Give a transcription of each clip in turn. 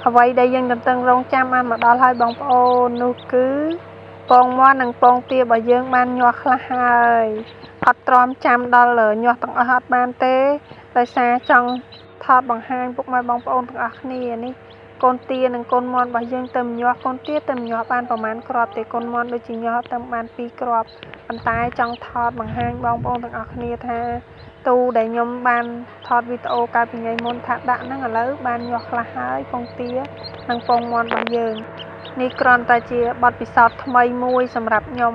អ្វីដែលយើងតឹងរង់ចាំបានមកដល់ហើយបងប្អូននោះគឺពងមាន់និងពងទារបស់យើងបានញាស់ខ្លះហើយអត់ទ្រាំចាំដល់ញាស់ទាំងអស់អត់បានទេដោយសារចង់ថតបង្ហាញពុកម៉ែបងប្អូនទាំងអស់គ្នានេះកូនទានិងកូនមាន់របស់យើងទៅញាស់កូនទាទៅញាស់បានប្រហែលគ្រាប់ទេកូនមាន់ដូចជាញាស់ទៅបាន2គ្រាប់ប៉ុន្តែចង់ថតបង្ហាញបងប្អូនទាំងអស់គ្នាថាទូដែលខ្ញុំបានថតវីដេអូកាលពីថ្ងៃមុនថាដាក់ហ្នឹងឥឡូវបានញាស់ខ្លះហើយពងទានិងពងមាន់របស់យើងនេះគ្រាន់តែជាបទពិសោធន៍ថ្មីមួយសម្រាប់ខ្ញុំ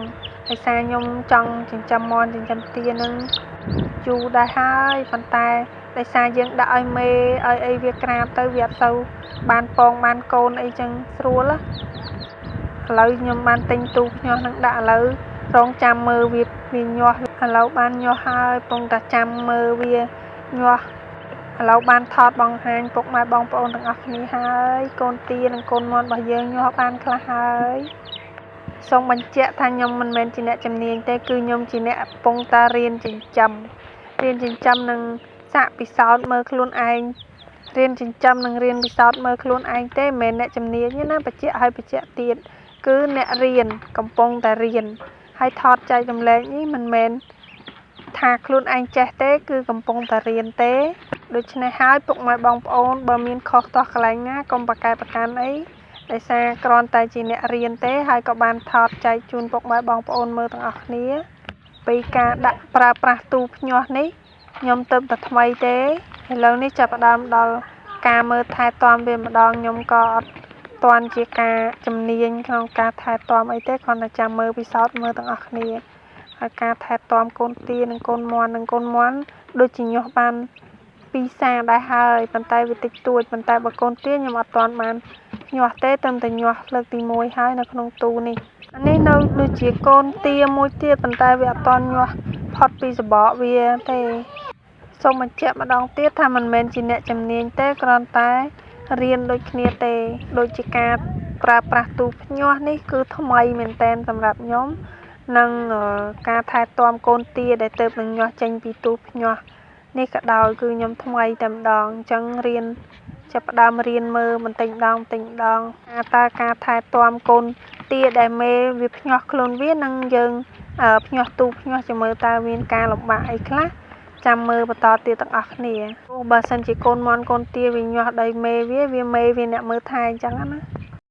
ដោយសារខ្ញុំចង់ចិញ្ចឹមមាន់ចិញ្ចឹមទានឹងយូរដែរហើយប៉ុន្តែដោយសារយើងដាក់ឲ្យមេឲ្យអីវាក្រាបទៅវាអត់ទៅបានពងបានកូនអីចឹងស្រួលឥឡូវខ្ញុំបានទិញទូខ្ញាស់នឹងដាក់ឥឡូវរងចាំមើលវាញាស់ឥឡូវបានញាស់ហើយពងតែចាំមើលវាញាស់ឥឡូវបានថតបង្ហាញពុកម៉ែបងប្អូនទាំងអស់គ្នាហើយកូនទានិងកូនមាន់របស់យើងញាស់បានខ្លះហើយសូមបញ្ជាក់ថាខ្ញុំមិនមែនជាអ្នកជំនាញទេគឺខ្ញុំជាអ្នកកំពុងតែរៀនចិញ្ចឹមនិងសាកពិសោធន៍មើលខ្លួនឯងរៀនចិញ្ចឹមនិងរៀនពិសោធន៍មើលខ្លួនឯងទេមិនមែនអ្នកជំនាញទេណាបញ្ជាក់ឲ្យបញ្ជាក់ទៀតគឺអ្នករៀនកំពុងតែរៀនហើយថតចែករំលែកនេះមិនមែនថាខ្លួនឯងចេះទេគឺកំពុងតែរៀនទេដូច្នេះហើយពុកម៉ែបងប្អូនបើមានខុសទាស់កន្លែងណាកុំប្រកែកប្រកាន់អីដោយសារគ្រាន់តែជាអ្នករៀនទេហើយក៏បានថតចែកជូនពុកម៉ែបងប្អូនមើលទាំងអស់គ្នាពីការដាក់ប្រើប្រាស់ទូភ្ញាស់នេះខ្ញុំទៅតែថ្មីទេឥឡូវនេះចាប់ផ្ដើមដល់ការមើលថែទាំវាម្ដងខ្ញុំក៏អត់ទាន់ជាការជំនាញក្នុងការថែទាំអីទេគ្រាន់តែចាំមើលពិសោធន៍មើលទាំងអស់គ្នាហើយការថែទាំកូនទានិងកូនមាន់ដូចជាញាស់បាន2សាដែរហើយប៉ុន្តែវាតិចតួចប៉ុន្តែបើកូនទាខ្ញុំអត់ទាន់បានញាស់ទេតែញាស់លើកទី1ហើយនៅក្នុងទូនេះអានេះនៅដូចជាកូនទាមួយទៀតប៉ុន្តែវាអត់ទាន់ញាស់ផុតពីសបកវាទេសូមបញ្ជាក់ម្ដងទៀតថាមិនមែនជាអ្នកជំនាញទេគ្រាន់តែរៀនដូចគ្នាទេដូចជាការប្រើប្រាស់ទូភ្ញាស់នេះគឺថ្មីមែនតែនសម្រាប់ខ្ញុំនិងការថែទាំកូនទាដែលទៅនឹងញាស់ចេញពីទូភ្ញាស់នេះក៏ដោយគឺខ្ញុំថ្មីតែម្ដងអញ្ចឹងរៀនចាប់ផ្ដើមរៀនមើលបន្តិចម្ដងតើការថែទាំកូនទាដែលមេវាភ្ញាស់ខ្លួនវានិងយើងភ្ញាស់ទូភ្ញាស់ចាំមើលតើមានការលំបាកអីខ្លះចាំមើលបន្តទៀតទាំងអស់គ្នាព្រោះបើសិនជាកូនមាន់កូនទាវាញាស់ដោយមេវាអ្នកមើលថែអញ្ចឹងណា